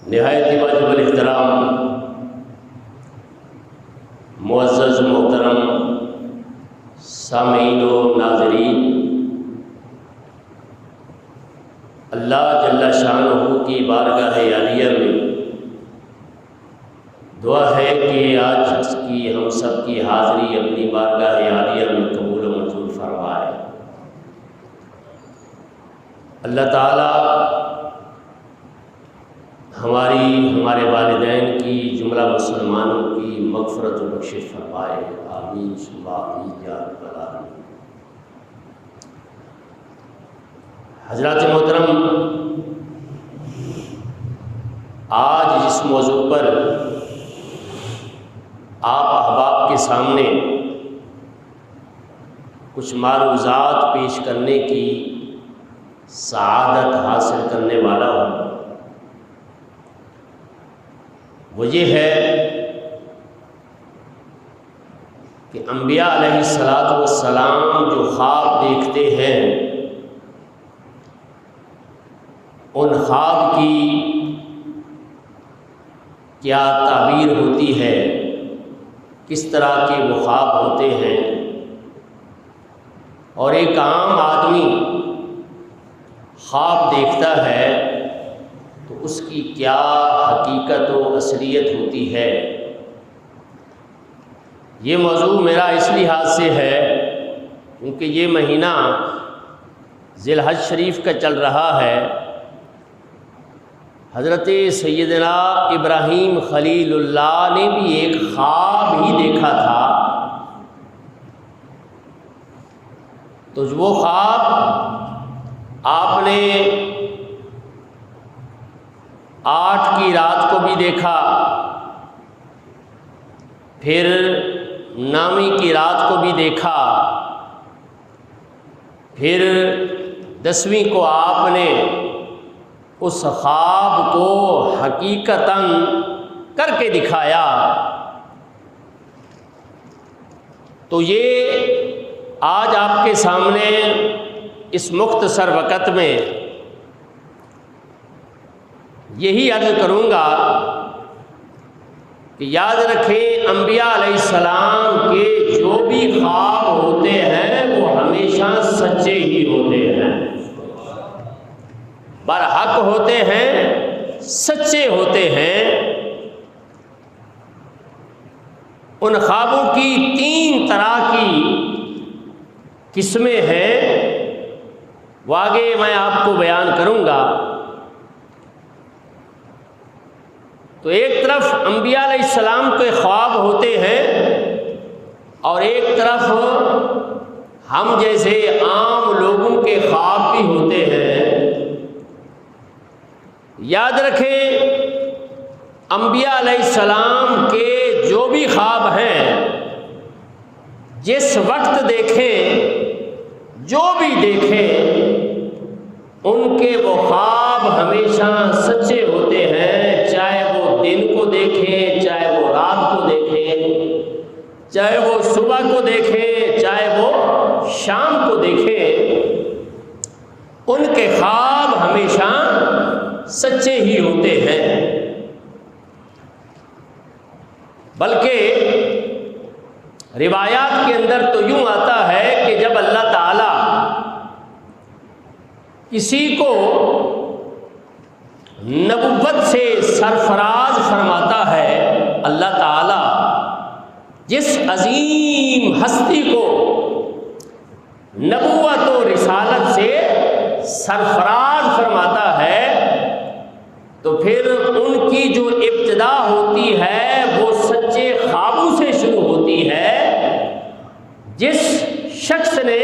نہایت واجب الاحترام معزز محترم سامعین و ناظرین، اللہ جل شانہ کی بارگاہ عالیہ میں دعا ہے کہ آج اس کی ہم سب کی حاضری اپنی بارگاہ عالیہ میں قبول و منظور فرمائے۔ اللہ تعالی ہمارے والدین کی، جملہ مسلمانوں کی مغفرت و بخشش فرمائے، آمین ثم آمین یا رب العالمین۔ حضرات محترم، آج جس موضوع پر آپ احباب کے سامنے کچھ معروضات پیش کرنے کی سعادت حاصل کرنے والا ہوں، وہ یہ ہے کہ انبیاء علیہ السلام جو خواب دیکھتے ہیں، ان خواب کی کیا تعبیر ہوتی ہے، کس طرح کے وہ خواب ہوتے ہیں، اور ایک عام آدمی خواب دیکھتا ہے تو اس کی کیا حقیقت و اصلیت ہوتی ہے۔ یہ موضوع میرا اس لحاظ سے ہے کیونکہ یہ مہینہ ذی الحج شریف کا چل رہا ہے۔ حضرت سیدنا ابراہیم خلیل اللہ نے بھی ایک خواب ہی دیکھا تھا، تو وہ خواب آپ نے 8 کی رات کو بھی دیکھا، پھر 9ویں کی رات کو بھی دیکھا، پھر 10ویں کو آپ نے اس خواب کو حقیقتاً کر کے دکھایا۔ تو یہ آج آپ کے سامنے اس مختصر وقت میں یہی عرض کروں گا کہ یاد رکھیں، انبیاء علیہ السلام کے جو بھی خواب ہوتے ہیں وہ ہمیشہ سچے ہی ہوتے ہیں، برحق ہوتے ہیں، سچے ہوتے ہیں۔ ان خوابوں کی 3 طرح کی قسمیں ہیں، وہ آگے میں آپ کو بیان کروں گا۔ تو ایک طرف انبیاء علیہ السلام کے خواب ہوتے ہیں اور ایک طرف ہم جیسے عام لوگوں کے خواب بھی ہوتے ہیں۔ یاد رکھیں، انبیاء علیہ السلام کے جو بھی خواب ہیں، جس وقت دیکھیں، جو بھی دیکھیں، ان کے وہ خواب ہمیشہ سچے ہوتے ہیں، چاہے وہ دن کو دیکھیں، چاہے وہ رات کو دیکھیں، چاہے وہ صبح کو دیکھیں، چاہے وہ شام کو دیکھیں، ان کے خواب ہمیشہ سچے ہی ہوتے ہیں۔ بلکہ روایات کے اندر تو یوں آتا ہے کہ جب اللہ تعالی کسی کو نبوت سے سرفراز فرماتا ہے، اللہ تعالی جس عظیم ہستی کو نبوت و رسالت سے سرفراز فرماتا ہے، تو پھر ان کی جو ابتدا ہوتی ہے وہ سچے خوابوں سے شروع ہوتی ہے۔ جس شخص نے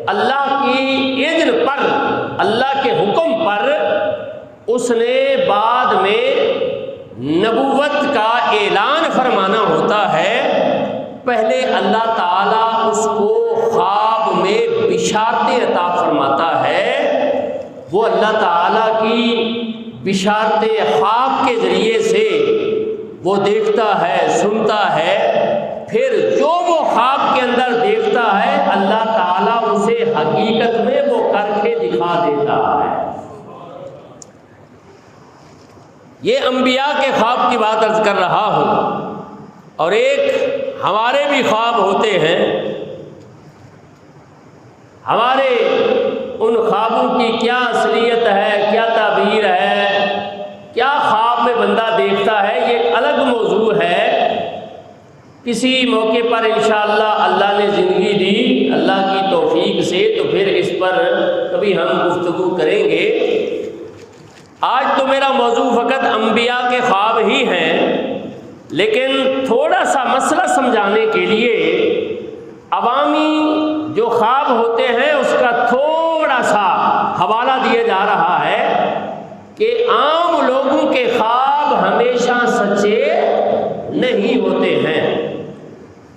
اللہ کی اذن پر، اللہ کے حکم پر، اس نے بعد میں نبوت کا اعلان فرمانا ہوتا ہے، پہلے اللہ تعالیٰ اس کو خواب میں بشارتیں عطا فرماتا ہے۔ وہ اللہ تعالیٰ کی بشارتیں خواب کے ذریعے سے وہ دیکھتا ہے، سنتا ہے، پھر جو وہ خواب کے اندر دیکھتا ہے اللہ تعالیٰ اسے حقیقت میں وہ کر کے دکھا دیتا ہے۔ یہ انبیاء کے خواب کی بات عرض کر رہا ہوں، اور ایک ہمارے بھی خواب ہوتے ہیں۔ ہمارے ان خوابوں کی کیا اصلیت ہے، کیا تعبیر ہے، کیا خواب میں بندہ دیکھتا ہے، یہ ایک الگ موضوع ہے۔ کسی موقع پر انشاءاللہ اللہ نے زندگی دی اللہ کی توفیق سے تو پھر اس پر کبھی ہم گفتگو کریں گے۔ آج تو میرا موضوع فقط انبیاء کے خواب ہی ہیں، لیکن تھوڑا سا مسئلہ سمجھانے کے لیے عوامی جو خواب ہوتے ہیں اس کا تھوڑا سا حوالہ دیا جا رہا ہے کہ عام لوگوں کے خواب ہمیشہ سچے نہیں ہوتے ہیں۔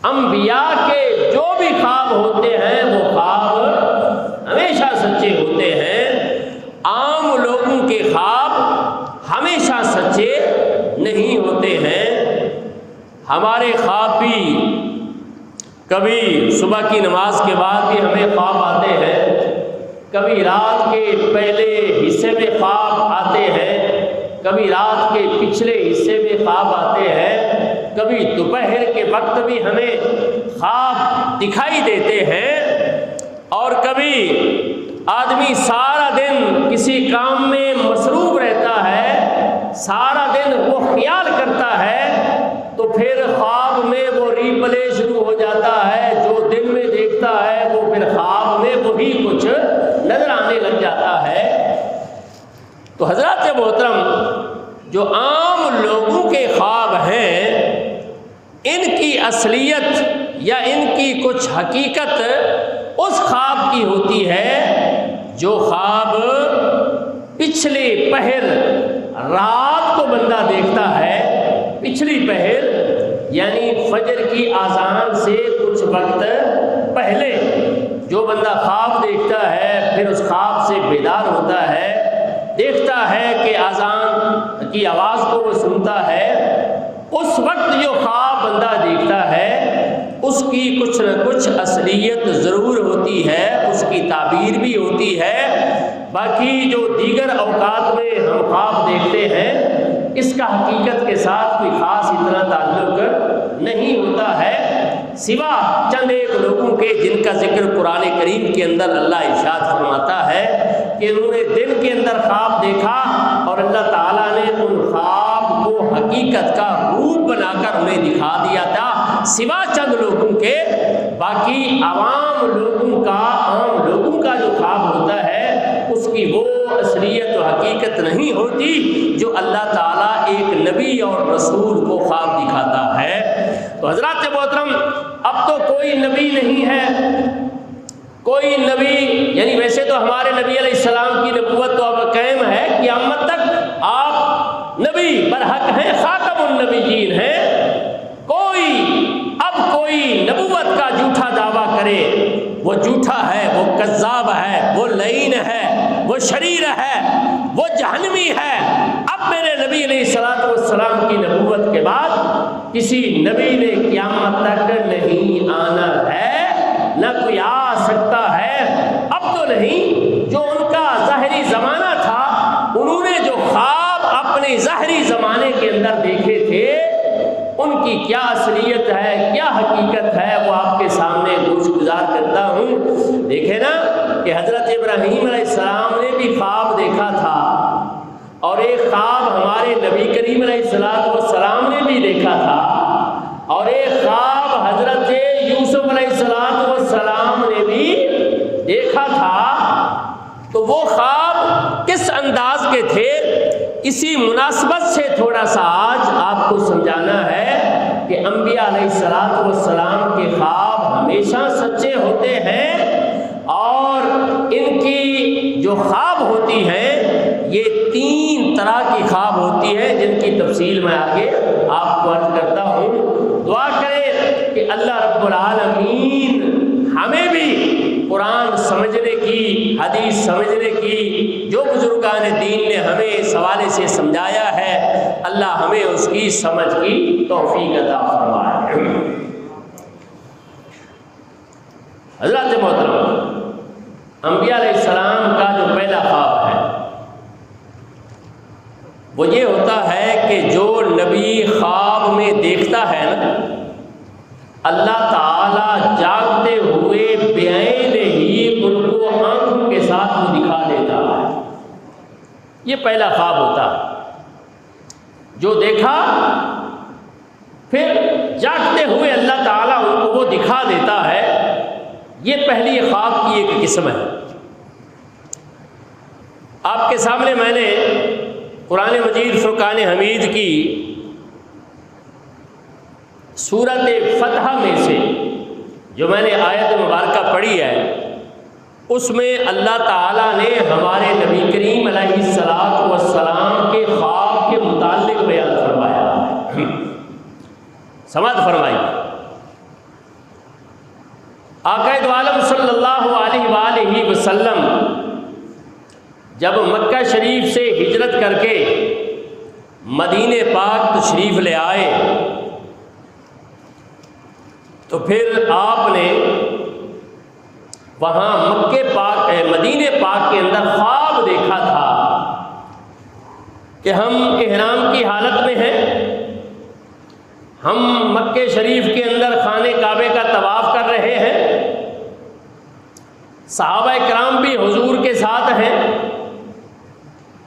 انبیاء کے جو بھی خواب ہوتے ہیں وہ خواب ہمیشہ سچے ہوتے ہیں، عام لوگوں کے خواب ہمیشہ سچے نہیں ہوتے ہیں۔ ہمارے خواب بھی کبھی صبح کی نماز کے بعد بھی ہمیں خواب آتے ہیں، کبھی رات کے پہلے حصے میں خواب آتے ہیں، کبھی رات کے پچھلے حصے میں خواب آتے ہیں، کبھی دوپہر کے وقت بھی ہمیں خواب دکھائی دیتے ہیں، اور کبھی آدمی سارا دن کسی کام میں مصروف رہتا ہے، سارا دن وہ خیال کرتا ہے تو پھر خواب میں وہ ری پلے شروع ہو جاتا ہے، جو دن میں دیکھتا ہے وہ پھر خواب میں وہی کچھ نظر آنے لگ جاتا ہے۔ تو حضرات محترم، جو عام لوگوں کے خواب ہیں ان کی اصلیت یا ان کی کچھ حقیقت اس خواب کی ہوتی ہے جو خواب پچھلے پہر رات کو بندہ دیکھتا ہے۔ پچھلی پہر یعنی فجر کی اذان سے کچھ وقت پہلے جو بندہ خواب دیکھتا ہے، پھر اس خواب سے بیدار ہوتا ہے، دیکھتا ہے کہ اذان کی آواز کو وہ سنتا ہے، اس وقت جو خواب بندہ دیکھتا ہے اس کی کچھ نہ کچھ اصلیت ضرور ہوتی ہے، اس کی تعبیر بھی ہوتی ہے۔ باقی جو دیگر اوقات میں ہم خواب دیکھتے ہیں اس کا حقیقت کے ساتھ کوئی خاص اتنا تعلق نہیں ہوتا ہے، سوا چند ایک لوگوں کے جن کا ذکر قرآن کریم کے اندر اللہ ارشاد فرماتا ہے کہ انہوں نے دن کے اندر خواب دیکھا اور اللہ تعالیٰ نے ان خواب کو حقیقت کا روپ بنا کر انہیں دکھا دیا تھا، سوا چند لوگوں کے۔ باقی عام لوگوں کا جو خواب ہوتا ہے اس کی وہ اصلیت و حقیقت نہیں ہوتی جو اللہ تعالیٰ ایک نبی اور رسول کو خواب دکھاتا ہے۔ تو حضرات محترم، اب تو کوئی نبی نہیں ہے، کوئی نبی یعنی ویسے تو ہمارے نبی علیہ السلام کی نبوت تو اب قائم ہے، قیامت تک آپ نبی برحق ہیں، خاتم النبیین ہیں۔ کوئی نبوت کا جھوٹا دعویٰ کرے وہ جھوٹا ہے، وہ کذاب ہے، وہ لعین ہے، وہ شریر ہے، وہ جہنمی ہے۔ اب میرے نبی علیہ السلام کی نبوت کے بعد کسی نبی نے قیامت تک نہیں آنا ہے، نہ کوئی آ سکتا ہے۔ اب تو نہیں، جو ان کا ظاہری زمانہ تھا انہوں نے جو خواب اپنے ظاہری زمانے کے اندر دیکھے تھے ان کی کیا اصلیت ہے، کیا حقیقت ہے، وہ آپ کے سامنے گزار کرتا ہوں۔ دیکھیں نا کہ حضرت ابراہیم علیہ السلام نے بھی خواب دیکھا تھا، اور ایک خواب ہمارے نبی کریم علیہ السلام نے بھی دیکھا تھا، اور ایک خواب حضرت یوسف علیہ السلام نے بھی دیکھا تھا۔ تو وہ خواب کس انداز کے تھے، اسی مناسبت سے تھوڑا سا آج آپ کو سمجھانا ہے کہ انبیاء علیہ السلام کے خواب ہمیشہ سچے ہوتے ہیں، اور ان کی جو خواب ہوتی ہیں یہ 3 طرح کی خواب ہوتی ہے، جن کی تفصیل میں آگے آپ کو عرض کرتا ہوں۔ دعا کریں کہ اللہ رب العالمین ہمیں بھی قرآن سمجھنے کی، حدیث سمجھنے کی، جو بزرگان دین نے ہمیں اس حوالے سے سمجھایا ہے، اللہ ہمیں اس کی سمجھ کی توفیق عطا فرمائے۔ حضرات محترم، انبیاء علیہ السلام کا جو پہلا خواب ہے وہ یہ ہوتا ہے کہ جو نبی خواب میں دیکھتا ہے نا، اللہ تعالیٰ جاگتے ہوئے بعین ہی ان کو آنکھوں کے ساتھ وہ دکھا دیتا ہے۔ یہ پہلا خواب ہوتا ہے جو دیکھا، پھر جاگتے ہوئے اللہ تعالیٰ ان کو وہ دکھا دیتا ہے۔ یہ پہلی خواب کی ایک قسم ہے۔ آپ کے سامنے میں نے قرآن مجید فرقان حمید کی سورت فتح میں سے جو میں نے آیت مبارکہ پڑھی ہے، اس میں اللہ تعالیٰ نے ہمارے نبی کریم علیہ الصلوۃ والسلام کے خواب کے متعلق بیان فرمایا ہے۔ سماعت فرمائی۔ آقا دو عالم صلی اللہ علیہ وآلہ وسلم جب مکہ شریف سے ہجرت کر کے مدینہ پاک تشریف لے آئے تو پھر آپ نے وہاں مدینہ پاک کے اندر خواب دیکھا تھا کہ ہم احرام کی حالت میں ہیں، ہم مکہ شریف کے اندر خانہ کعبے کا طواف کر رہے ہیں، صحابہ کرام بھی حضور کے ساتھ ہیں،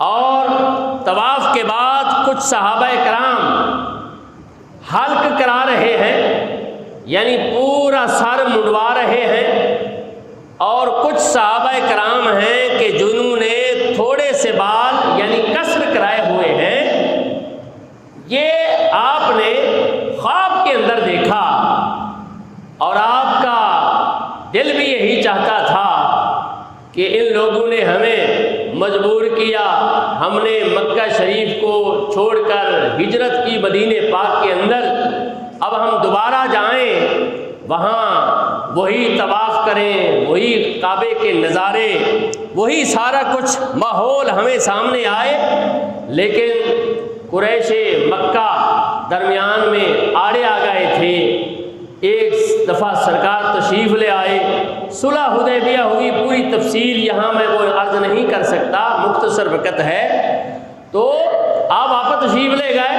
اور طواف کے بعد کچھ صحابہ کرام حلق کرا رہے ہیں، یعنی پورا سر منڈوا رہے ہیں، اور کچھ صحابہ کرام ہیں کہ جنہوں نے تھوڑے سے بال یعنی قصر کرائے ہوئے ہیں۔ یہ آپ نے خواب کے اندر دیکھا اور آپ کا دل بھی یہی چاہتا تھا کہ ان لوگوں نے ہمیں مجبور کیا، ہم نے مکہ شریف کو چھوڑ کر ہجرت کی مدینہ پاک کے اندر، اب ہم دوبارہ جائیں، وہاں وہی طواف کریں، وہی کعبے کے نظارے، وہی سارا کچھ ماحول ہمیں سامنے آئے۔ لیکن قریش مکہ درمیان میں آڑے آ گئے تھے۔ ایک دفعہ سرکار تشریف لے آئے، صلح حدیبیہ ہوئی، پوری تفصیل یہاں میں وہ عرض نہیں کر سکتا، مختصر وقت ہے۔ تو آپ واپس تشریف لے گئے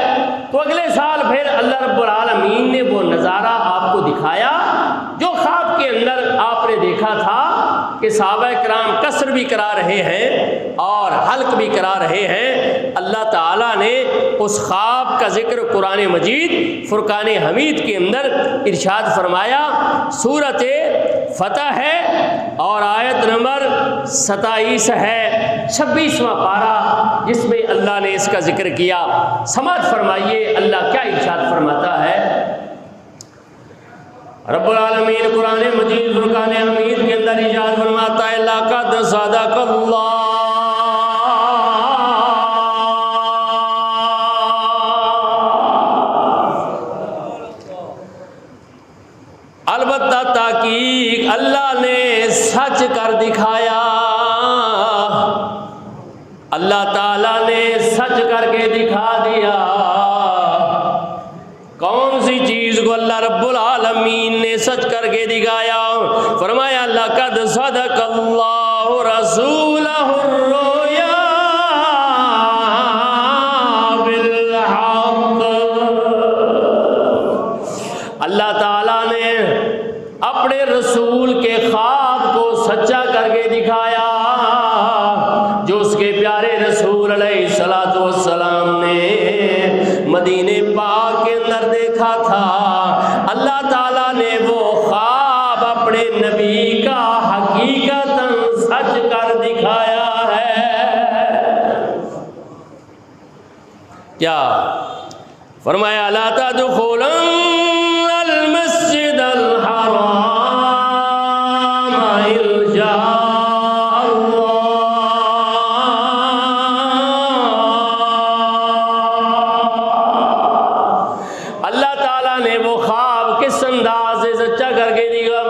تو اگلے سال پھر اللہ رب العالمین نے وہ نظارہ آپ کو دکھایا جو خواب کے اندر آپ نے دیکھا تھا کہ صحابہ کرام قصر بھی کرا رہے ہیں اور حلق بھی کرا رہے ہیں۔ اللہ تعالیٰ نے اس خواب کا ذکر قرآن مجید فرقان حمید کے اندر ارشاد فرمایا۔ سورت فتح ہے اور آیت نمبر 27 ہے، 26واں پارہ، جس میں اللہ نے اس کا ذکر کیا۔ سماعت فرمائیے اللہ کیا ارشاد فرماتا ہے۔ رب العالمین قرآن مجید فرقان حمید کے اندر ارشاد فرماتا ہے، لَقَدْ صَدَقَ اللَّهُ البتہ تحقیق اللہ نے سچ کر دکھایا، اللہ تعالیٰ نے سچ کر کے دکھا دیا۔ کون سی چیز کو اللہ رب العالمین نے سچ کر کے دکھایا؟ فرمایا لَقَدْ صَدَقَ اللَّهُ رَسُولَهُ الرُّؤْيَا بِالْحَقِّ۔ اللہ تعالیٰ نے اپنے رسول کے خواب کو سچا کر کے دکھایا، جو اس کے پیارے رسول علیہ الصلوۃ والسلام نے مدینہ پاک کے اندر دیکھا تھا۔ اللہ تعالیٰ نے وہ خواب اپنے نبی کا حقیقتاً سچ کر دکھایا ہے۔ کیا فرمایا؟ لا تدخلن المسجد الحرام إن شاء اللہ۔ اللہ تعالیٰ نے وہ خواب کس انداز سے سچا کر کے دیا؟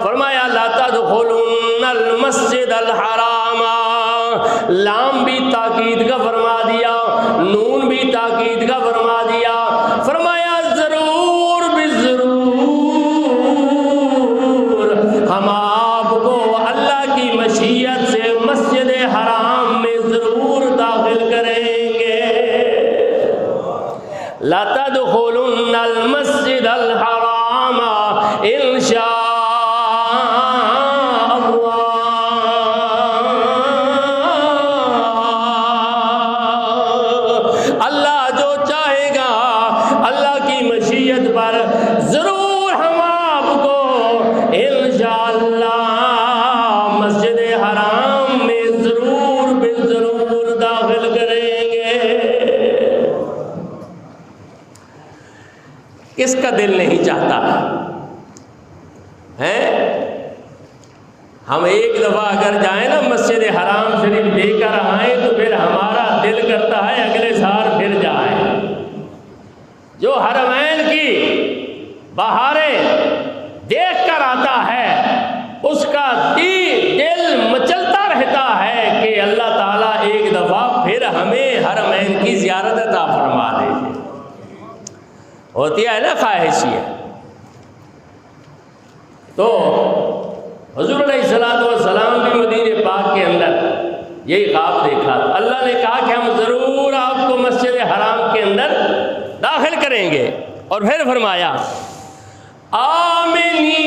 فرمایا لا تدخلن المسجد الحرام، لام بھی تاکید کا فرما دیا، نون بھی تاکید کا فرما دیا۔ فرمایا ضرور لَتَدْخُلُنَّ الْمَسْجِدَ الْحَرَامَ إِنْ شَاءَ اللَّهُ، اللہ جو چاہے گا، اللہ کی مشیت پر ضرور ہم آپ کو انشاءاللہ مسجد حرام میں ضرور بالضرور داخل کریں گے۔ کس کا دل نہیں چاہتا ہے؟ ہم ایک دفعہ اگر جائیں نا مسجد حرام شریف دے کر آئیں تو پھر ہمارا دل کرتا ہے اگلے سال پھر جائیں۔ جو حرمین کی بہاریں دیکھ کر آتا ہے اس کا دل مچلتا رہتا ہے کہ اللہ تعالیٰ ایک دفعہ پھر ہمیں حرمین کی زیارت عطا فرما دے۔ ہوتی ہے نا خواہشیت۔ تو حضور علیہ السلام بھی مدینہ پاک کے اندر یہی خواب دیکھا تھا۔ اللہ نے کہا کہ ہم ضرور آپ کو مسجد حرام کے اندر داخل کریں گے، اور پھر فرمایا آمنین،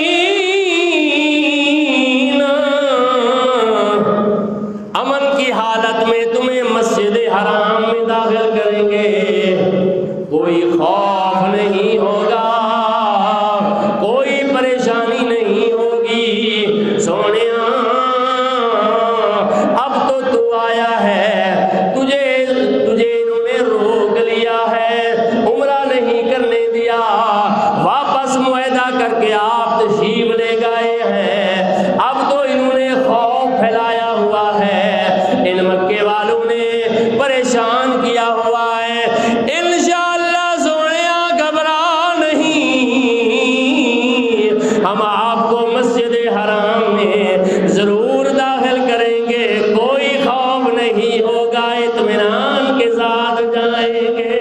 امن کی حالت میں تمہیں مسجد حرام میں داخل کریں گے، کوئی خوف نہیں ہوگا، کوئی پریشانی نہیں ہوگی۔ سونیا اب تو تو آیا ہے، تجھے انہوں نے روک لیا ہے، عمرہ نہیں کرنے دیا، واپس معاہدہ کر کے آپ تشریف لے گئے ہیں، اب تو انہوں نے خوف پھیلایا ہوا ہے، ان مکے والوں نے پریشان کیا ہوا ہے۔ انشاءاللہ سونیا گھبرا نہیں، ہم آپ کو مسجد حرام میں ضرور داخل کریں گے، کوئی خوف نہیں ہوگا، اطمینان کے ساتھ جائیں گے،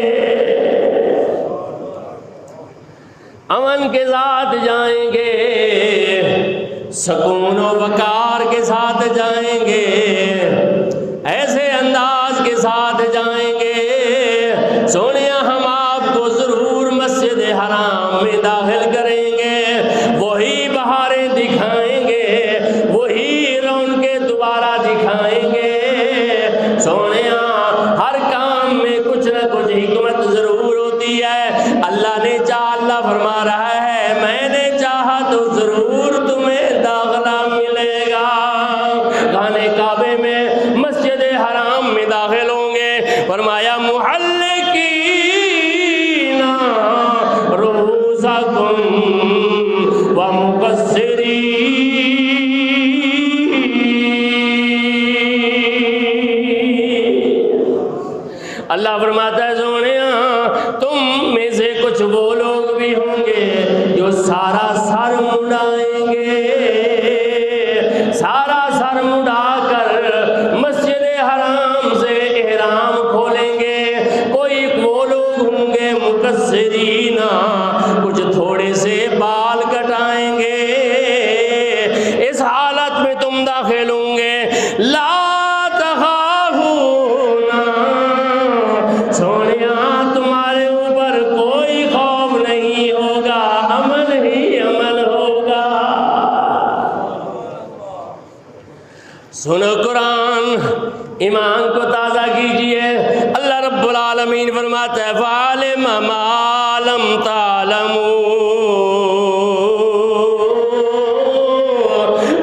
امن کے ساتھ جائیں گے، سکون و وقار کے ساتھ جائیں گے، ایسے انداز کے ساتھ جائیں گے۔ سونیا ہم آپ کو ضرور مسجد حرام میں داخل کریں گے، وہی بہاریں دکھائیں گے، وہی رونقیں دوبارہ دکھائیں گے۔ سونیا ہر کام میں کچھ نہ کچھ حکمت ضرور ہوتی ہے، اللہ نے چاہا، اللہ فرما رہا ہے میں نے چاہا تو ضرور تمہیں داخلہ ملے گا۔ خانے کعبے میں مسجد حرام میں داخل ہوں گے، فرمایا محلقین رؤوسکم ومقصرین، اللہ فرماتا ہے سونیا تم میں سے کچھ وہ لوگ بھی ہوں گے جو سارا سر مڈائیں گے، سارا سر مڈا کر مسجد حرام سے احرام کھولیں گے، کوئی وہ لوگ ہوں گے مقصرین، کچھ تھوڑے سے بال کٹائیں گے۔ اس حالت میں تم داخل ہوں گے، لا تخافون، سونیا تمہارے اوپر کوئی خوف نہیں ہوگا، امن ہی امن ہوگا۔ سنو قرآن، ایمان کو تازہ کیجئے۔ اللہ رب العالمین فرماتا ہے فَعَلِمَ مَا لَمْ تَعْلَمُوا،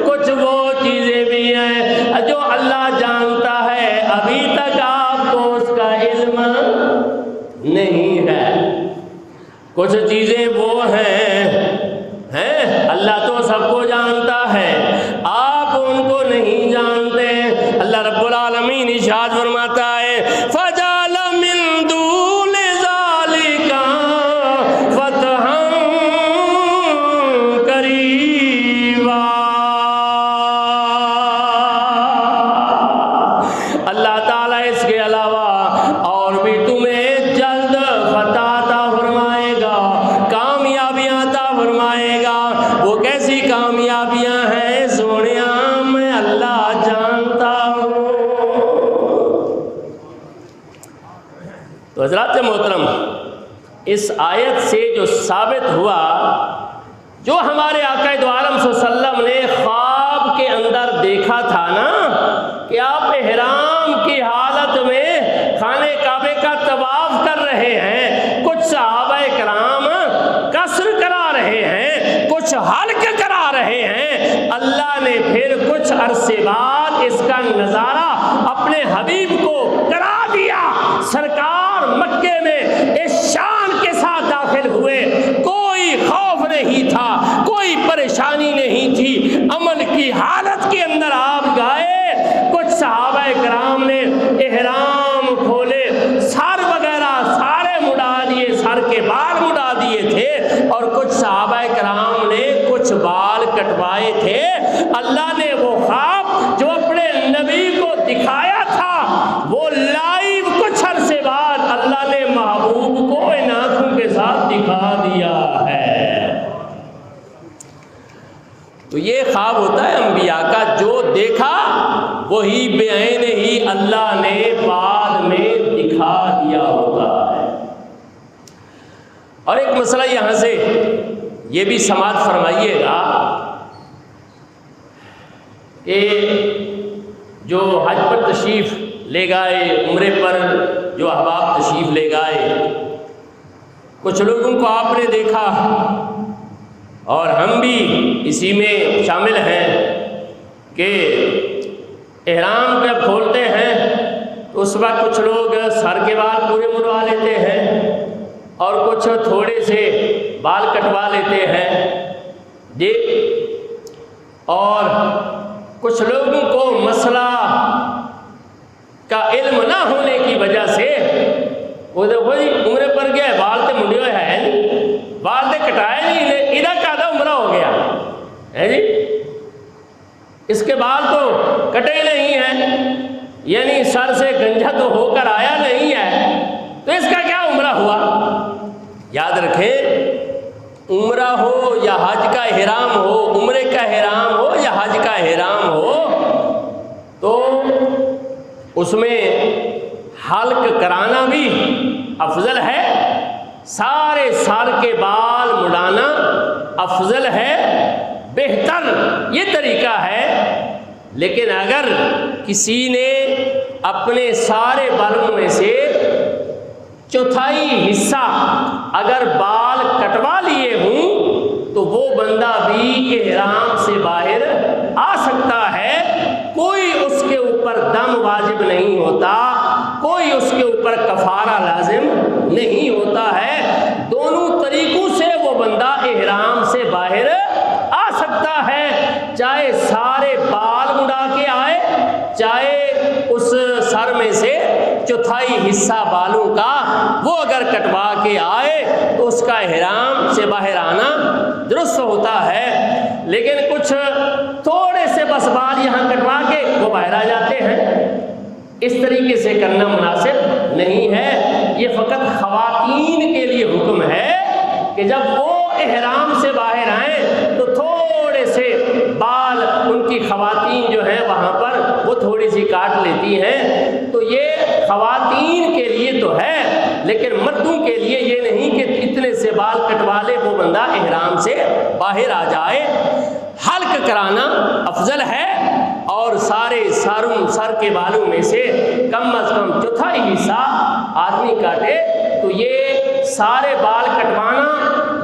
کچھ وہ چیزیں بھی ہیں جو اللہ جانتا ہے، ابھی تک آپ کو اس کا علم نہیں ہے۔ کچھ چیزیں وہ ہیں اللہ تو سب کو جانتا ہے، آپ ان کو نہیں جانتے۔ اللہ رب العالمین ارشاد فرماتا ہے فَجَعَلَ مِن دُونِ ذَلِكَ فَتْحًا قَرِيبًا، اللہ تعالیٰ اس کے علاوہ اور بھی تمہیں جلد فتح عطا فرمائے گا، کامیابیاں عطا فرمائے گا۔ وہ کیسی کامیابیاں ہیں سونیا میں اللہ جانتا ہوں۔ تو حضرات محترم، اس آیت سے جو ثابت ہوا، جو ہمارے آقا دو عالم صلی اللہ علیہ وسلم نے خواب کے اندر دیکھا تھا نا کہ آپ احرام کی حالت میں خانہ کعبے کا طواف کر رہے ہیں، کچھ صحابہ کرام قصر کرا رہے ہیں، کچھ حلق کرا رہے ہیں، اللہ نے پھر کچھ عرصے بعد اس کا نظارہ اپنے حبیب کو کرا دیا۔ سرکار مکے میں اس شان کے ساتھ داخل ہوئے، کوئی خوف نہیں تھا، کوئی پریشانی نہیں تھی، عمل کی حالت کے اندر آپ گئے۔ کچھ صحابہ کرام نے احرام کھولے، سر وغیرہ سارے مڈا دیے، سر کے بال مڈا دیے تھے، اور کچھ صحابہ کرام نے کچھ بال کٹوائے تھے۔ اللہ نے وہ خواب جو اپنے نبی کو دکھایا تھا وہ لائیو کچھ عرصے بعد اللہ نے محبوب کو ان آنکھوں کے ساتھ دکھا دیا ہے۔ تو یہ خواب ہوتا ہے انبیاء کا، جو دیکھا وہی بعین ہی اللہ نے بعد میں دکھا دیا ہوتا ہے۔ اور ایک مسئلہ یہاں سے یہ بھی سماعت فرمائیے گا کہ جو حج پر تشریف لے گئے، عمرے پر جو احباب تشریف لے گئے، کچھ لوگوں کو آپ نے دیکھا اور ہم بھی اسی میں شامل ہیں کہ احرام جب کھولتے ہیں تو اس وقت کچھ لوگ سر کے بال پورے مڑوا لیتے ہیں اور کچھ تھوڑے سے بال کٹوا لیتے ہیں جی، اور کچھ لوگوں کو مسئلہ کا علم نہ ہونے کی وجہ سے وہ دیکھو جی عمرے پر گیا ہے، بال تے منڈے ہوئے ہے نہیں، بال تے کٹائے نہیں، ادھر کا عمرہ ہو گیا ہے جی، اس کے بال تو کٹے نہیں ہیں، یعنی سر سے گنجا تو ہو کر آیا نہیں ہے، تو اس کا کیا عمرہ ہوا؟ یاد رکھیں، عمرہ ہو یا حج کا احرام ہو، عمرے کا احرام ہو یا حج کا احرام ہو، تو اس میں حلق کرانا بھی افضل ہے، سارے سر کے بال مڈانا افضل ہے، بہتر یہ طریقہ ہے۔ لیکن اگر کسی نے اپنے سارے بالوں میں سے چوتھائی حصہ اگر بال کٹوا لیے ہوں تو وہ بندہ بھی احرام سے باہر آ سکتا ہے، کوئی اس کے اوپر دم واجب نہیں ہوتا، کوئی اس کے اوپر کفارہ لازم نہیں ہوتا ہے، دونوں طریقوں سے وہ بندہ احرام سے باہر آ سکتا ہے، چاہے سارے بال مڈا کے آئے، چاہے اس سر میں سے چوتھائی حصہ بالوں کا وہ اگر کٹوا کے آئے تو اس کا احرام سے باہر آنا درست ہوتا ہے۔ لیکن کچھ تھوڑے سے بس بال یہاں کٹوا کے وہ باہر آ جاتے ہیں، اس طریقے سے کرنا مناسب نہیں ہے۔ یہ فقط خواتین کے لیے حکم ہے کہ جب وہ احرام سے باہر آئیں تو تھوڑے سے بال ان کی خواتین جو ہیں وہاں پر وہ تھوڑی سی کاٹ لیتی ہیں، تو یہ خواتین کے لیے تو ہے، لیکن مردوں کے لیے یہ نہیں کہ اتنے سے بال کٹوا لے وہ بندہ احرام سے باہر آ جائے۔ حلق کرانا افضل ہے، اور سارے سر کے بالوں میں سے کم از کم چوتھائی حصہ آدمی کاٹے، تو یہ سارے بال کٹوانا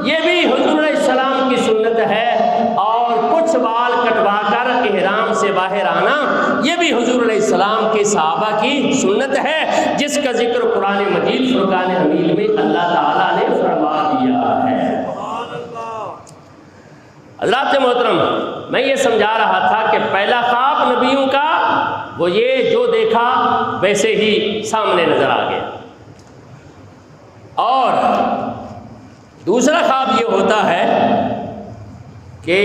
یہ بھی حضور علیہ السلام کی سنت ہے، اور کچھ بال کٹوا کر احرام سے باہر آنا یہ بھی حضور علیہ السلام کے صحابہ کی سنت ہے، جس کا ذکر قرآن مجید فرقان حمید میں اللہ تعالیٰ نے فرما دیا ہے۔ حضرات محترم، میں یہ سمجھا رہا تھا کہ پہلا خواب نبیوں کا وہ یہ جو دیکھا ویسے ہی سامنے نظر آ گیا، اور دوسرا خواب یہ ہوتا ہے کہ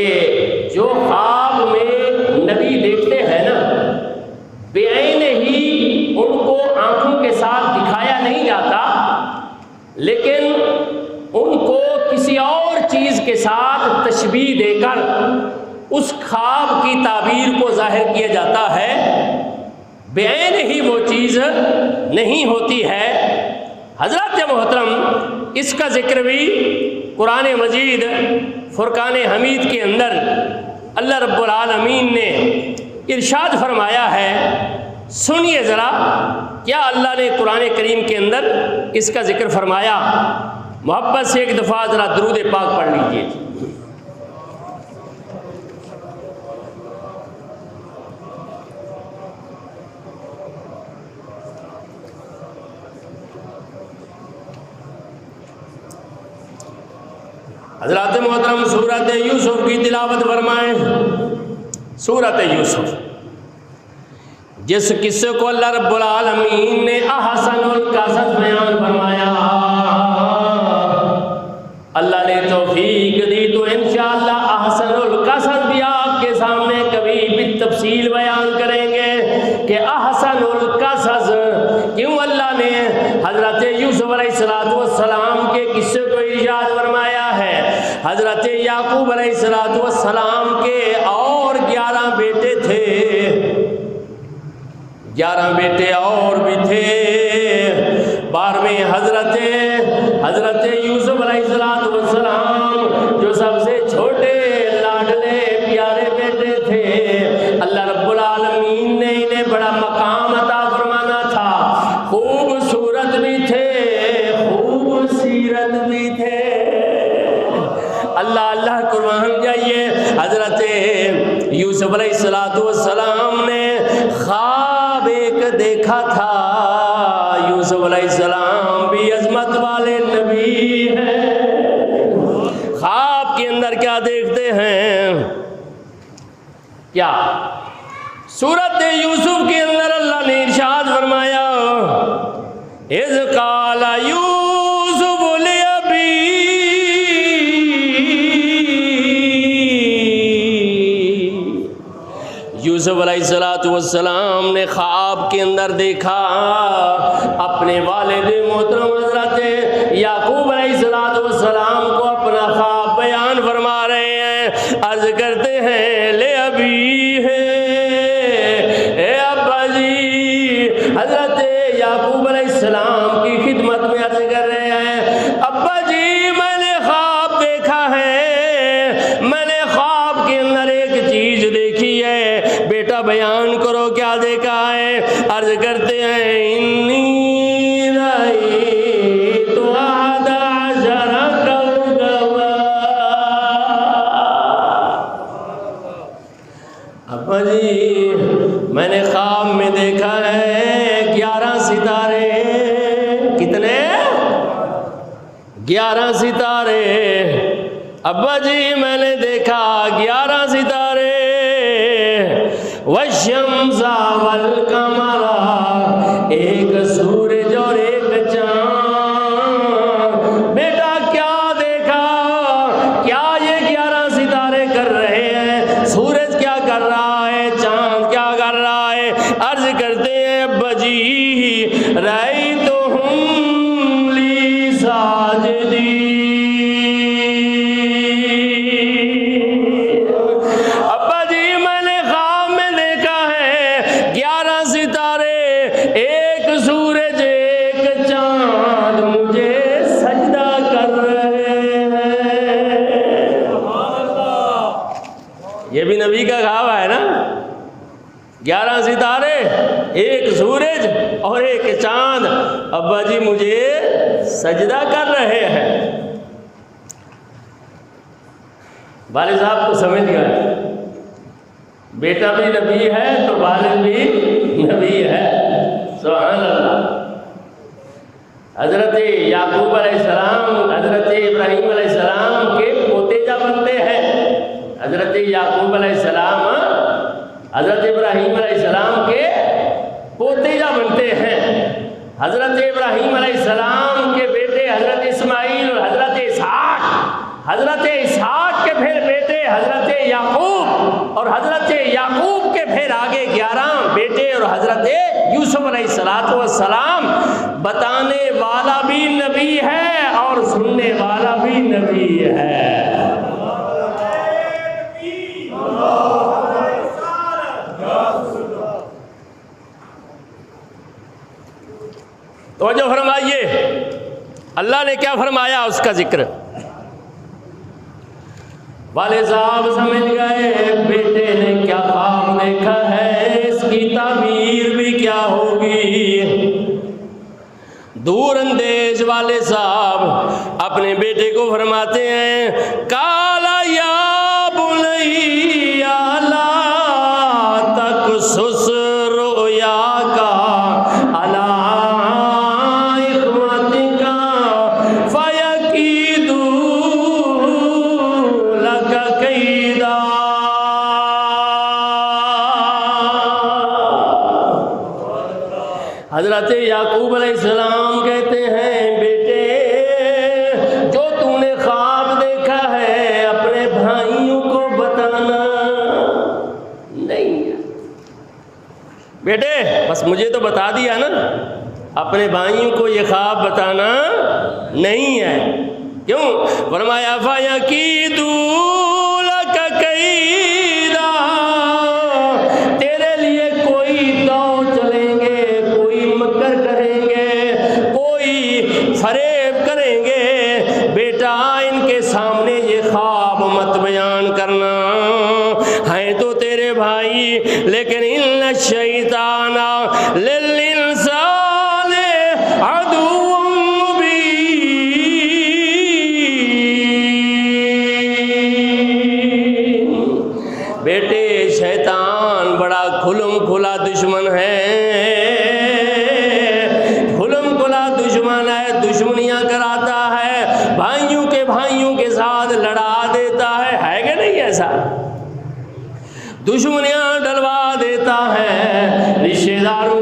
جو خواب میں نبی دیکھتے ہیں نا، بعین ہی ان کو آنکھوں کے ساتھ دکھایا نہیں جاتا، لیکن ان کو کسی اور چیز کے ساتھ تشبیہ دے کر اس خواب کی تعبیر کو ظاہر کیا جاتا ہے، بعین ہی وہ چیز نہیں ہوتی ہے۔ حضرات محترم، اس کا ذکر بھی قرآن مجید فرقان حمید کے اندر اللہ رب العالمین نے ارشاد فرمایا ہے۔ سنیے ذرا کیا اللہ نے قرآن کریم کے اندر اس کا ذکر فرمایا۔ محبت سے ایک دفعہ ذرا درود پاک پڑھ لیجیے۔ حضرات محترم سورۃ یوسف کی تلاوت فرمائیں۔ سورۃ یوسف، جس قصے کو اللہ رب العالمین نے احسن القصص بیان فرمایا، اللہ نے توفیق دی تو انشاءاللہ احسن القصص بھی آپ کے سامنے کبھی بالتفصیل بیان کریں گے کہ احسن القصص کیوں اللہ نے حضرت یوسف علیہ السلام کے قصے کو ارشاد فرمایا ہے۔ حضرت یعقوب علیہ السلام کے اور 11 بیٹے تھے، 11 بیٹے اور بھی تھے۔ 12ویں حضرت یوسف علیہ السلام جو سب سے چھوٹے لاڈلے پیارے بیٹے تھے، اللہ رب العالمین نے انہیں بڑا مقام عطا فرمانا تھا۔ خوبصورت بھی تھے، خوبصیرت بھی تھے۔ اللہ قربان جائیے، حضرت یوسف علیہ السلام نے خواب ایک دیکھا تھا۔ یوسف علیہ السلام بھی عظمت والے نبی ہیں۔ خواب کے اندر کیا دیکھتے ہیں؟ کیا سورۃ یوسف کے اندر اللہ نے ارشاد فرمایا، اذ قال یوسف لأبیہ، یوسف علیہ السلام نے خواب کے اندر دیکھا اپنے والد محترم حضرت یعقوب علیہ السلام کو اپنا خواب بیان فرما رہے ہیں۔ عرض کرتے ہیں لے ابی ہے، اے ابا جی، حضرت یعقوب علیہ السلام کی خدمت میں عرض کر رہے ہیں، ابا جی میں نے خواب دیکھا ہے، میں نے خواب کے اندر ایک چیز دیکھی ہے، بیٹا بیان کرو کیا دیکھا ہے۔ عرض کرتے ہیں انی رأیت احد عشر کوکبا، ابا جی میں نے خواب میں دیکھا ہے 11 ستارے۔ کتنے؟ 11 ستارے۔ ابا جی میں نے دیکھا 11 ستارے۔ والشمس والقمر، ایک سورج اور ایک چاند۔ بیٹا کیا دیکھا؟ کیا یہ 11 ستارے کر رہے ہیں؟ سورج کیا کر رہا ہے؟ چاند کیا کر رہا ہے؟ عرض کرتے ہیں ابا جی رأیتہم لی ساجدین، یہ بھی نبی کا خواب ہے نا، 11 ستارے، ایک سورج اور ایک چاند، ابا جی مجھے سجدہ کر رہے ہیں۔ والد صاحب کو سمجھ گئے، بیٹا بھی نبی ہے تو والد بھی نبی ہے، سبحان اللہ۔ حضرت یعقوب علیہ السلام حضرت ابراہیم علیہ السلام کے پوتے جا بنتے ہیں۔ حضرت یعقوب علیہ السلام حضرت ابراہیم علیہ السلام کے پوتے جا بنتے ہیں۔ حضرت ابراہیم علیہ السلام کے بیٹے حضرت اسماعیل اور حضرت اسحاق کے پھر بیٹے حضرت یعقوب، اور حضرت یعقوب کے پھر آگے 11 بیٹے، اور حضرت یوسف علیہ السلام بتانے والا بھی نبی ہے اور سننے والا بھی نبی ہے۔ توجہ فرمائیے، اللہ نے کیا فرمایا اس کا ذکر. والد صاحب سمجھ گئے بیٹے نے کیا خواب دیکھا ہے، اس کی تعبیر بھی کیا ہوگی. دور اندیش والد صاحب اپنے بیٹے کو فرماتے ہیں کالا یا بنیا لا تقصص رؤیاک علی اخوتک فیکیدوا لک کیدا. حضرت یعقوب علیہ السلام کہتے ہیں بیٹے جو تو نے خواب دیکھا ہے اپنے بھائیوں کو بتانا نہیں ہے. بیٹے بس مجھے تو بتا دیا نا، اپنے بھائیوں کو یہ خواب بتانا نہیں ہے. کیوں؟ فرمایا فَيَكِيدُوا لَكَ كَيْدًا، تیرے لیے کوئی داؤ چلیں گے، مکر کریں گے، کوئی فریب کریں گے. بیٹا ان کے سامنے یہ خواب مت بیان کرنا، ہیں تو تیرے بھائی لیکن ان الشیطان للانسان عدو مبین. بیٹے شیطان بڑا کھلم کھلا دشمن ہے، دشمنیاں کراتا ہے، بھائیوں کے ساتھ لڑا دیتا ہے کہ نہیں ایسا؟ دشمنیاں ڈلوا دیتا ہے، رشتہ داروں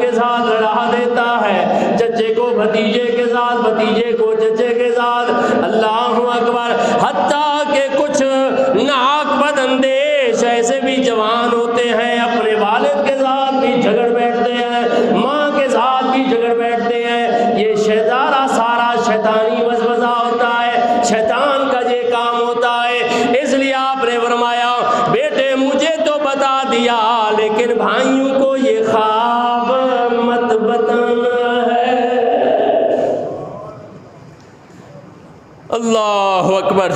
کے ساتھ لڑا دیتا ہے، چچے کو بھتیجے کے ساتھ، بھتیجے کو چچے کے ساتھ. اللہ اکبر. حتیٰ کہ کچھ ناک بد اندیش ایسے بھی جوان ہوتے ہیں اپنے والد کے ساتھ بھی جھگڑ بیٹھتے ہیں، ماں کے ساتھ بھی جھگڑ بیٹھتے ہیں. یہ سارا شیطانی وسوسہ ہوتا ہے، شیطان کا یہ کام ہوتا ہے. اس لیے آپ نے فرمایا بیٹے مجھے تو بتا دیا لیکن بھائیوں کو یہ خواب مت بتانا ہے. اللہ اکبر.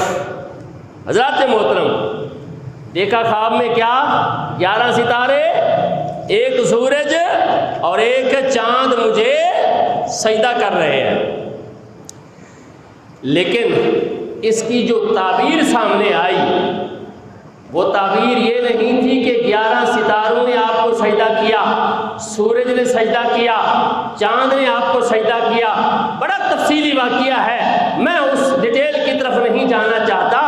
حضرات محترم دیکھا خواب میں کیا؟ 11 ستارے، ایک سورج اور ایک چاند مجھے سجدہ کر رہے ہیں. لیکن اس کی جو تعبیر سامنے آئی وہ تعبیر یہ نہیں تھی کہ 11 ستاروں نے آپ کو سجدہ کیا، سورج نے سجدہ کیا، چاند نے آپ کو سجدہ کیا. بڑا تفصیلی واقعہ ہے، میں اس ڈیٹیل کی طرف نہیں جانا چاہتا.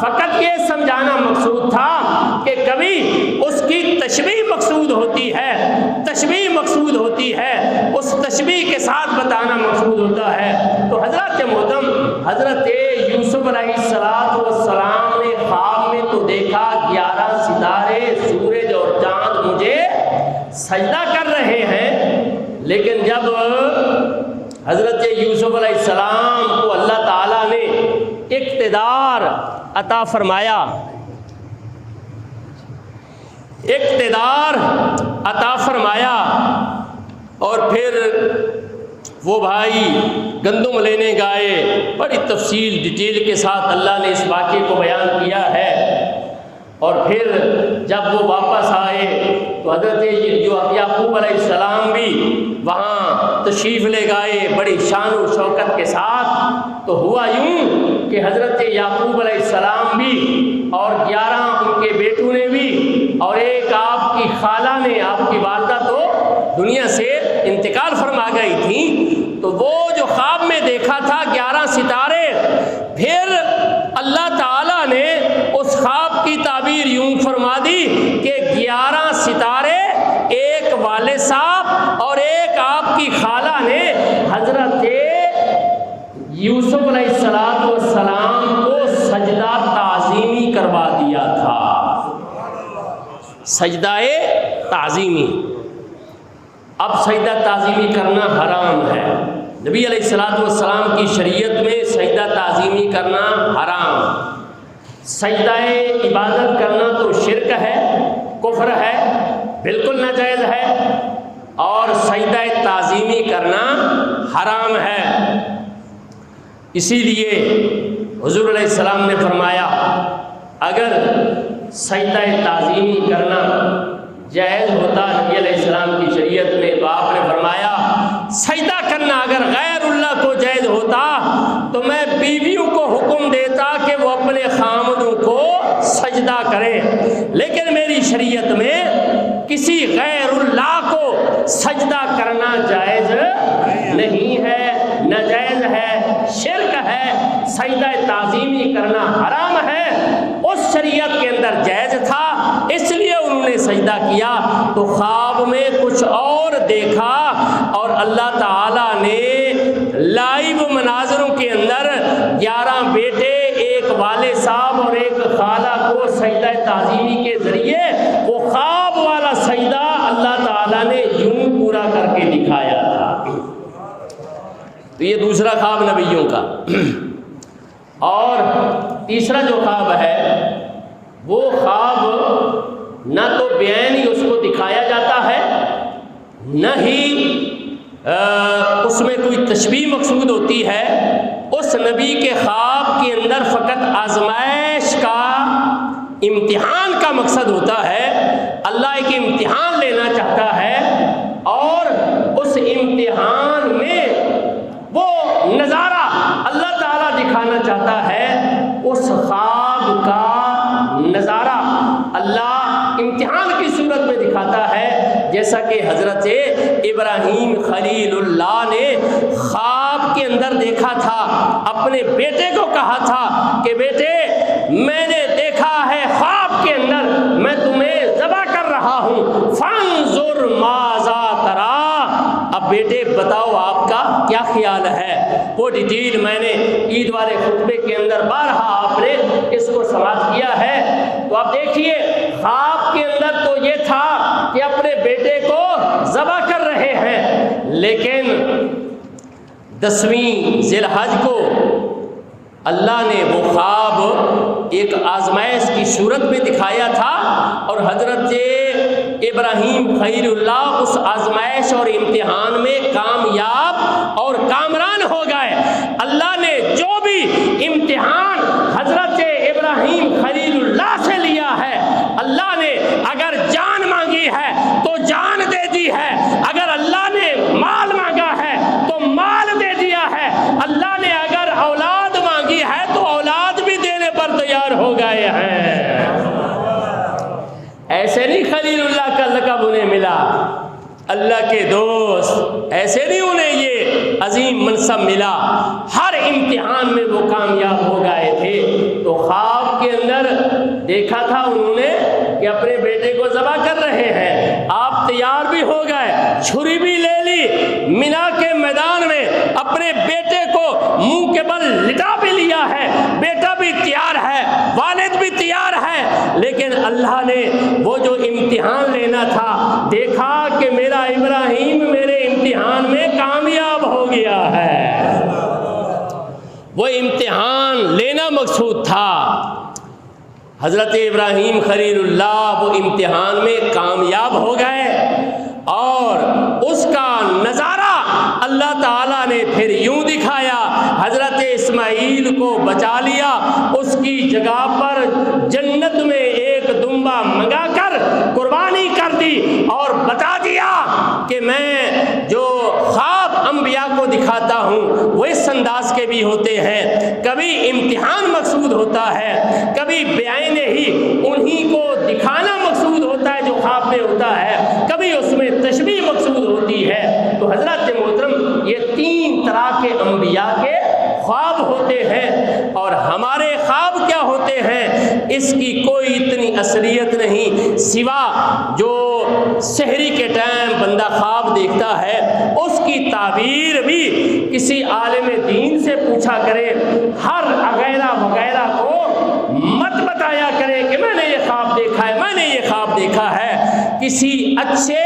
فقط یہ سمجھانا مقصود تھا کہ کبھی اس کی تشبیہ مقصود ہوتی ہے، تشبیہ مقصود ہوتی ہے، اس تشبیہ کے ساتھ بتانا مقصود ہوتا ہے. تو حضرت محترم حضرت یوسف علیہ السلام نے خواب میں تو دیکھا 11 ستارے، سورج اور چاند مجھے سجدہ کر رہے ہیں. لیکن جب حضرت یوسف علیہ السلام کو اللہ تعالیٰ نے اقتدار عطا فرمایا، اور پھر وہ بھائی گندم لینے گئے. بڑی تفصیل ڈیٹیل کے ساتھ اللہ نے اس واقعے کو بیان کیا ہے. اور پھر جب وہ واپس آئے تو حضرت یعقوب علیہ السلام بھی وہاں تشریف لے گئے بڑی شان و شوکت کے ساتھ. تو ہوا یوں کہ حضرت یعقوب علیہ السلام بھی اور 11 ان کے بیٹوں نے بھی اور ایک آپ کی خالہ نے، آپ کی والدہ تو دنیا سے انتقال فرما گئی تھی. تو وہ جو خواب میں دیکھا تھا 11 ستارے، پھر اللہ تعالیٰ نے اس خواب کی تعبیر یوں فرما دی کہ 11 ستارے، ایک والد صاحب اور ایک آپ کی خالہ نے حضرت یوسف علیہ السلام کو سجدہ تعظیمی کروا دیا تھا. سجدہ تعظیمی. اب سجدہ تعظیمی کرنا حرام ہے. نبی علیہ السلام کی شریعت میں سجدہ تعظیمی کرنا حرام. سجدہ عبادت کرنا تو شرک ہے، کفر ہے، بالکل ناجائز ہے. اور سجدہ تعظیمی کرنا حرام ہے۔ اسی لیے حضور علیہ السلام نے فرمایا اگر سجدہ تعظیمی کرنا جائز ہوتا نبی علیہ السلام کی شریعت میں تو آپ نے فرمایا سجدہ کرنا اگر غیر اللہ کو جائز ہوتا تو میں بیویوں کو حکم دیتا کہ وہ اپنے خامدوں کو سجدہ کریں، لیکن میری شریعت میں کسی غیر اللہ کو سجدہ کرنا جائز نہیں ہے، ناجائز ہے، شرک ہے، سجدہ تعظیمی کرنا حرام ہے۔ اس شریعت کے اندر جائز تھا اس لیے انہوں نے سجدہ کیا، تو خواب میں کچھ اور دیکھا اور اللہ تعالیٰ نے لائیو مناظروں کے اندر 11 بیٹے، ایک والد صاحب اور ایک خالہ کو سجدہ تعظیمی کے ذریعے وہ خواب والا سجدہ اللہ تعالیٰ نے یوں پورا کر کے دکھایا تھا۔ تو یہ دوسرا خواب نبیوں کا۔ اور تیسرا جو خواب ہے وہ خواب نہ تو بیان ہی اس کو دکھایا جاتا ہے، نہ ہی اس میں کوئی تشبیہ مقصود ہوتی ہے۔ اس نبی کے خواب کے اندر فقط آزمائش کا، امتحان کا مقصد ہوتا ہے، اللہ ایک امتحان لینا چاہتا ہے اور اس امتحان میں وہ نظارہ اللہ تعالیٰ دکھانا چاہتا ہے۔ اس خواب کا نظارہ اللہ امتحان کی صورت میں دکھاتا ہے، جیسا کہ حضرت ابراہیم خلیل اللہ نے خواب کے اندر دیکھا تھا، اپنے بیٹے کو کہا تھا کہ بیٹے میں نے دیکھا ہے خواب کے اندر میں تمہیں ذبح کر رہا ہوں، فانظر ماذا ترى، اب بیٹے بتاؤ آپ کا کیا خیال ہے۔ وہ ڈیٹیل میں نے عید والے خطبے کے اندر بارہا آپ نے اس کو سماعت کیا ہے۔ تو آپ دیکھیے خواب کے اندر تو یہ تھا کہ اپنے بیٹے کو ذبح کر رہے ہیں، لیکن 10ویں ذی الحج کو اللہ نے وہ خواب ایک آزمائش کی صورت میں دکھایا تھا اور حضرت ابراہیم خلیل اللہ اس آزمائش اور امتحان میں کامیاب اور کامران ہو گئے۔ اللہ نے جو بھی امتحان حضرت ابراہیم خلیل اللہ سے لیا ہے، اللہ نے اگر جان مانگی ہے تو جان دے دی ہے، اگر اللہ نے مال مانگا ہے تو مال دے دیا ہے، اللہ نے اگر اولاد مانگی ہے تو اولاد بھی دینے پر تیار ہو گئے ہیں۔ ایسے نہیں خلیل اللہ کا لقب انہیں ملا، اللہ کے دوست، ایسے نہیں انہیں یہ عظیم منصب ملا، ہر امتحان میں وہ کامیاب ہو گئے تھے۔ تو خواب کے اندر دیکھا تھا انہوں نے کہ اپنے بیٹے کو ذبح کر رہے ہیں، آپ تیار بھی ہو گئے، چھری بھی لے لی، مینا کے میدان میں اپنے بیٹے کو منہ کے بل لٹا بھی لیا ہے، بیٹا بھی تیار ہے، والد بھی تیار ہے، لیکن اللہ نے وہ جو امتحان لینا تھا دیکھا کہ میرا ابراہیم میرے امتحان میں کامیاب ہو گیا ہے۔ وہ امتحان لینا مقصود تھا۔ حضرت ابراہیم خلیل اللہ وہ امتحان میں کامیاب ہو گئے اور اس کا نظارہ اللہ تعالیٰ نے پھر یوں دکھایا، حضرت اسماعیل کو بچا لیا، اس کی جگہ پر جنت میں ایک دمبا منگا کر قربانی کر دی اور بتا دیا کہ میں جو خواب انبیاء کو دکھاتا ہوں وہ اس انداز کے بھی ہوتے ہیں، کبھی امتحان مقصود ہوتا ہے، کبھی بیان ہی انہی کو دکھانا مقصود ہوتا ہے جو خواب میں ہوتا ہے، کبھی اس میں تشبیہ مقصود ہوتی ہے۔ تو حضرت محترم یہ 3 طرح کے انبیاء کے خواب ہوتے ہیں، اور ہمارے خواب کیا ہوتے ہیں اس کی کوئی اتنی اصلیت نہیں، سوا جو سحری کے ٹائم بندہ خواب دیکھتا ہے اس کی تعبیر بھی کسی عالم دین سے پوچھا کرے، ہر وغیرہ وغیرہ کو مت بتایا کرے کہ میں نے یہ خواب دیکھا ہے، میں نے یہ خواب دیکھا ہے۔ کسی اچھے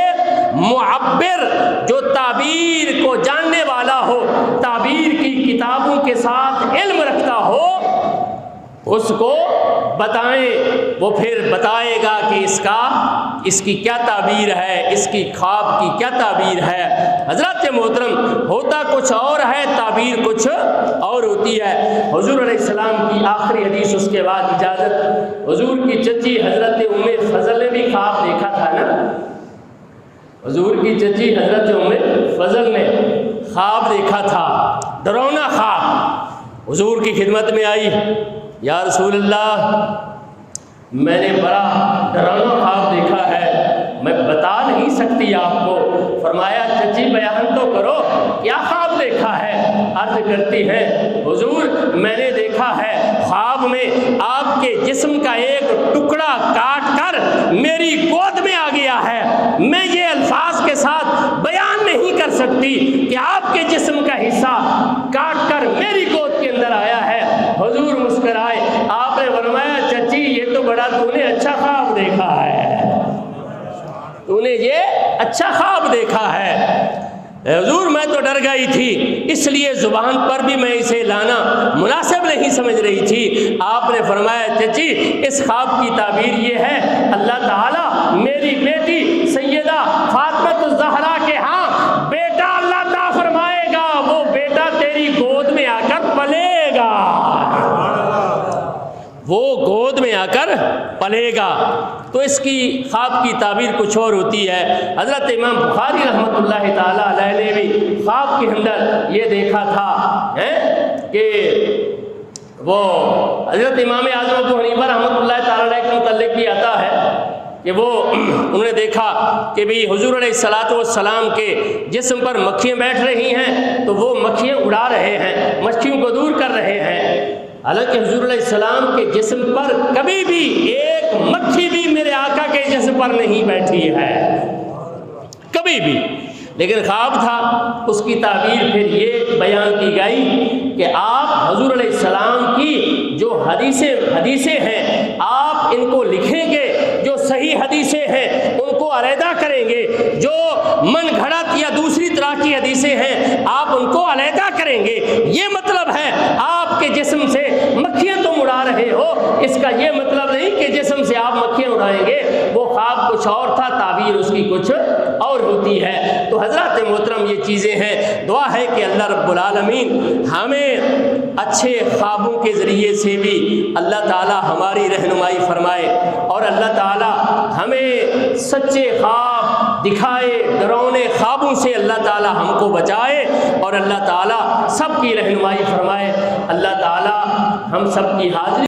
معبر جو تعبیر کو جاننے والا ہو، تعبیر کی کتابوں کے ساتھ علم رکھتا ہو، اس کو بتائیں، وہ پھر بتائے گا کہ اس کی کیا تعبیر ہے، اس کی خواب کی کیا تعبیر ہے۔ حضرات محترم، ہوتا کچھ اور ہے، تعبیر کچھ اور ہوتی ہے۔ حضور علیہ السلام کی آخری حدیث، اس کے بعد اجازت۔ حضور کی چچی حضرت ام فضل نے بھی خواب دیکھا تھا نا، حضور کی چچی حضرت ام فضل نے خواب دیکھا تھا، ڈراؤنا خواب۔ حضور کی خدمت میں آئی، یا رسول اللہ میں نے بڑا ڈراؤنا خواب دیکھا ہے، میں بتا نہیں سکتی آپ کو۔ فرمایا چچی بیان تو کرو، کیا خواب دیکھا ہے؟ عرض کرتی ہے حضور میں نے دیکھا ہے خواب میں آپ کے جسم کا ایک ٹکڑا کاٹ کر میری گود میں آ گیا ہے، میں یہ الفاظ کے ساتھ بیان نہیں کر سکتی کہ آپ کے جسم کا حصہ کاٹ کر میری گود کے اندر آیا ہے۔ حضور مسکرائے، آپ نے فرمایا چچی یہ تو بڑا تو نے اچھا خواب دیکھا ہے، تو نے یہ اچھا خواب دیکھا ہے۔ حضور میں تو ڈر گئی تھی، اس لیے زبان پر بھی میں اسے لانا مناسب نہیں سمجھ رہی تھی۔ آپ نے فرمایا چچی اس خواب کی تعبیر یہ ہے، اللہ تعالیٰ میری بیٹی سیدہ فاطمہ الزہرا کے ہاں بیٹا اللہ تعالیٰ فرمائے گا، وہ بیٹا تیری گود میں آ کر پلے گا، وہ گود میں آ کر پلے گا۔ تو اس کی خواب کی تعبیر کچھ اور ہوتی ہے۔ حضرت امام بخاری رحمۃ اللہ تعالیٰ علیہ نے بھی خواب کے اندر یہ دیکھا تھا کہ وہ حضرت امام اعظم ابو حنیفہ رحمۃ اللہ تعالیٰ علیہ کے متعلق بھی آتا ہے کہ وہ انہوں نے دیکھا کہ بھی حضور علیہ الصلاۃ والسلام کے جسم پر مکھیاں بیٹھ رہی ہیں، تو وہ مکھیاں اڑا رہے ہیں، مکھیوں کو دور کر رہے ہیں۔ حالانکہ حضور علیہ السلام کے جسم پر کبھی بھی ایک مکھی بھی میرے آقا کے جسم پر نہیں بیٹھی ہے، کبھی بھی، لیکن خواب تھا۔ اس کی تعبیر پھر یہ بیان کی گئی کہ آپ حضور علیہ السلام کی جو حدیثیں ہیں آپ ان کو لکھیں گے، جو صحیح حدیثیں ہیں ان کو علیحدہ کریں گے، جو من گھڑت یا دوسری طرح کی حدیثیں ہیں آپ ان کو علیحدہ کریں گے۔ یہ مطلب ہے آپ کے جسم سے مکھیاں تم اڑا رہے ہو، اس کا یہ مطلب نہیں کہ جسم سے آپ مکھیاں اڑائیں گے، وہ خواب کچھ اور تھا، تعبیر اس کی کچھ اور ہوتی ہے۔ تو حضرات محترم یہ چیزیں ہیں، دعا ہے کہ اللہ رب العالمین ہمیں اچھے خوابوں کے ذریعے سے بھی اللہ تعالی ہماری رہنمائی فرمائے، اور اللہ تعالی ہمیں سچے خواب دکھائے، ڈراؤنے خوابوں سے اللہ تعالی ہم کو بچائے، اور اللہ تعالی سب کی رہنمائی فرمائے۔ اللہ تعالی ہم سب کی حاضری